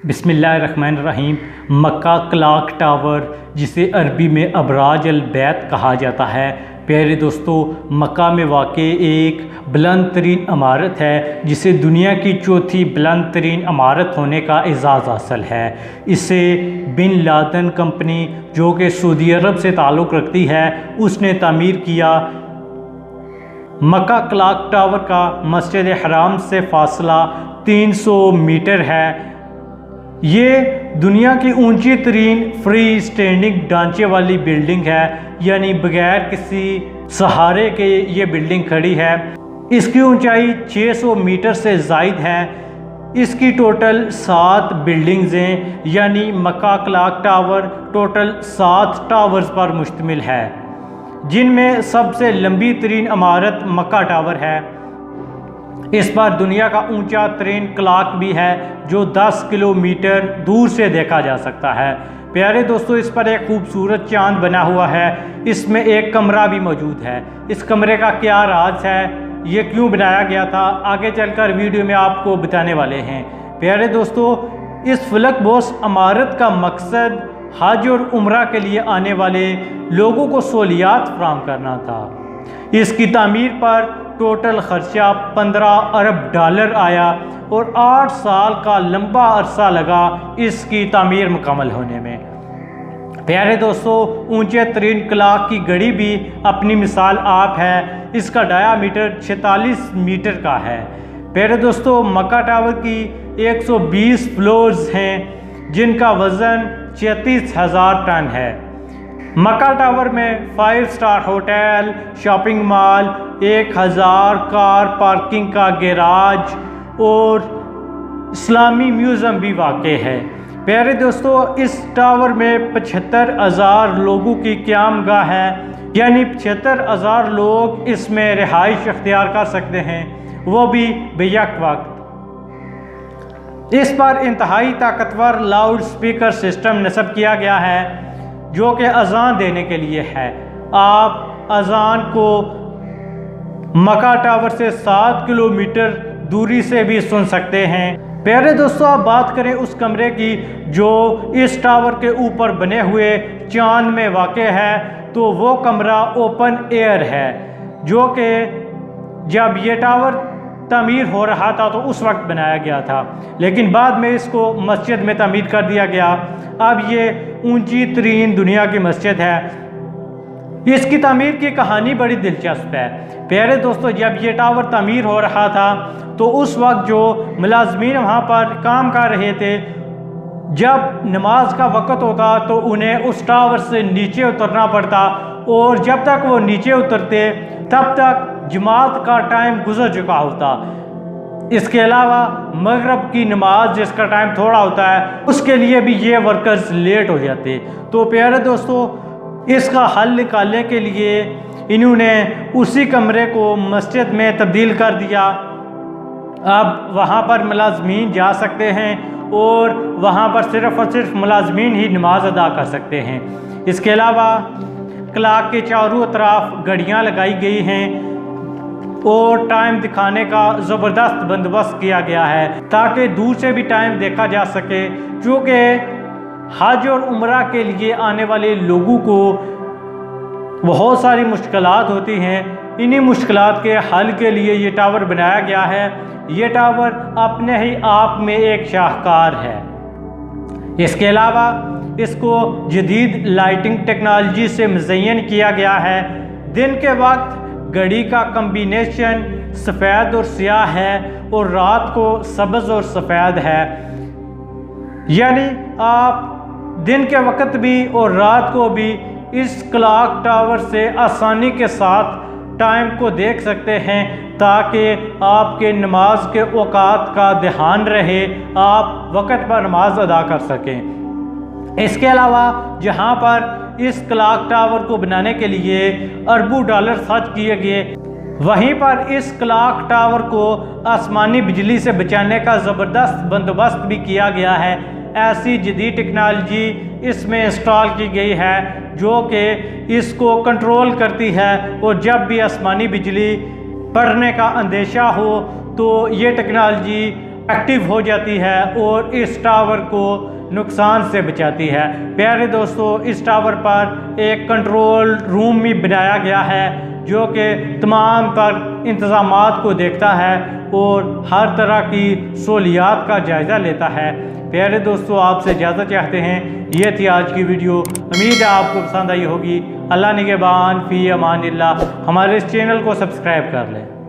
बिस्मिल्लाहिर्रहमानिर्रहीम। मक्का clock tower, जिसे अरबी में अबराज अल बैत कहा जाता है, प्यारे दोस्तों, मक्का में वाक़े एक बुलंद तरीन इमारत है जिसे दुनिया की चौथी बुलंद तरीन इमारत होने का एजाज़ हासिल है। इसे बिन लादेन कंपनी, जो कि सऊदी अरब से ताल्लुक़ रखती है, उसने तामीर किया। मक्का क्लॉक टावर का मस्जिद हराम से फासला 300 मीटर है। ये दुनिया की ऊंची तरीन फ्री स्टैंडिंग ढांचे वाली बिल्डिंग है, यानी बगैर किसी सहारे के ये बिल्डिंग खड़ी है। इसकी ऊंचाई 600 मीटर से ज़ायद है। इसकी टोटल 7 बिल्डिंग्स हैं, यानी मक्का क्लॉक टावर टोटल 7 टावर्स पर मुश्तमिल है, जिनमें सबसे लंबी तरीन इमारत मक्का टावर है। इस पर दुनिया का ऊंचा तरीन क्लॉक भी है, जो 10 किलोमीटर दूर से देखा जा सकता है। प्यारे दोस्तों, इस पर एक खूबसूरत चांद बना हुआ है। इसमें एक कमरा भी मौजूद है। इस कमरे का क्या राज है, ये क्यों बनाया गया था, आगे चलकर वीडियो में आपको बताने वाले हैं। प्यारे दोस्तों, इस फलकबोस इमारत का मकसद हज और उम्रा के लिए आने वाले लोगों को सहूलियात फराहम करना था। इसकी तामीर पर टोटल खर्चा 15 अरब डॉलर आया और 8 साल का लंबा अरसा लगा इसकी तामीर मुकम्मल होने में। प्यारे दोस्तों, ऊंचे तरीन क्लॉक की घड़ी भी अपनी मिसाल आप है। इसका डायामीटर 46 मीटर का है। प्यारे दोस्तों, मक्का टावर की 120 फ्लोर्स हैं, जिनका वज़न 33,000 टन है। मक्का टावर में 5 star hotel, shopping mall, 1000 car parking का गैराज और इस्लामी म्यूज़ियम भी वाक़ है। प्यारे दोस्तों, इस टावर में 75,000 लोगों की क़यामगाह है, यानी 75,000 लोग इसमें रिहाइश अख्तियार कर सकते हैं, वो भी बेयक वक्त। इस पर इंतहाई ताकतवर लाउड स्पीकर सिस्टम नस्ब किया गया है, जो कि अजान देने के लिए है। आप अजान को मक्का टावर से 7 किलोमीटर दूरी से भी सुन सकते हैं। प्यारे दोस्तों, आप बात करें उस कमरे की जो इस टावर के ऊपर बने हुए चांद में वाक़े है, तो वो कमरा ओपन एयर है, जो कि जब ये टावर तामीर हो रहा था तो उस वक्त बनाया गया था, लेकिन बाद में इसको मस्जिद में तामीर कर दिया गया। अब ये ऊंची तरीन दुनिया की मस्जिद है। इसकी तामीर की कहानी बड़ी दिलचस्प है। प्यारे दोस्तों, जब ये टावर तामीर हो रहा था तो उस वक्त जो मुलाजमीन वहाँ पर काम कर रहे थे, जब नमाज का वक़्त होता तो उन्हें उस टावर से नीचे उतरना पड़ता, और जब तक वो नीचे उतरते तब तक जमात का टाइम गुजर चुका होता। इसके अलावा मगरिब की नमाज, जिसका टाइम थोड़ा होता है, उसके लिए भी ये वर्कर्स लेट हो जाते। तो प्यारे दोस्तों, इसका हल निकालने के लिए इन्होंने उसी कमरे को मस्जिद में तब्दील कर दिया। अब वहाँ पर मुलाजमीन जा सकते हैं और वहाँ पर सिर्फ़ और सिर्फ मुलाजमीन ही नमाज अदा कर सकते हैं। इसके अलावा क्लॉक के चारों तरफ घड़ियाँ लगाई गई हैं और टाइम दिखाने का ज़बरदस्त बंदोबस्त किया गया है, ताकि दूर से भी टाइम देखा जा सके। क्योंकि हज और उम्रा के लिए आने वाले लोगों को बहुत सारी मुश्किलात होती हैं। इन्हीं मुश्किलात के हल के लिए ये टावर बनाया गया है। ये टावर अपने ही आप में एक शाहकार है। इसके अलावा इसको जदीद लाइटिंग टेक्नोलॉजी से मुज़य्यन किया गया है। दिन के वक्त घड़ी का कम्बिनेशन सफ़ेद और स्याह है और रात को सब्ज़ और सफ़ेद है, यानी आप दिन के वक्त भी और रात को भी इस क्लॉक टावर से आसानी के साथ टाइम को देख सकते हैं, ताकि आपके नमाज के औकात का ध्यान रहे, आप वक़्त पर नमाज अदा कर सकें। इसके अलावा जहां पर इस क्लॉक टावर को बनाने के लिए अरबों डॉलर खर्च किए गए, वहीं पर इस क्लॉक टावर को आसमानी बिजली से बचाने का ज़बरदस्त बंदोबस्त भी किया गया है। ऐसी जदीद टेक्नोलॉजी इसमें इंस्टॉल की गई है, जो कि इसको कंट्रोल करती है, और जब भी आसमानी बिजली पड़ने का अंदेशा हो तो ये टेक्नोलॉजी एक्टिव हो जाती है और इस टावर को नुकसान से बचाती है। प्यारे दोस्तों, इस टावर पर एक कंट्रोल रूम भी बनाया गया है जो कि तमाम तर इंतज़ामात को देखता है और हर तरह की सहूलियात का जायज़ा लेता है। प्यारे दोस्तों, आपसे इजाज़त चाहते हैं। ये थी आज की वीडियो। उम्मीद है आपको पसंद आई होगी। अल्लाह निगहबान फ़ी अमानिल्लाह। हमारे इस चैनल को सब्सक्राइब कर लें।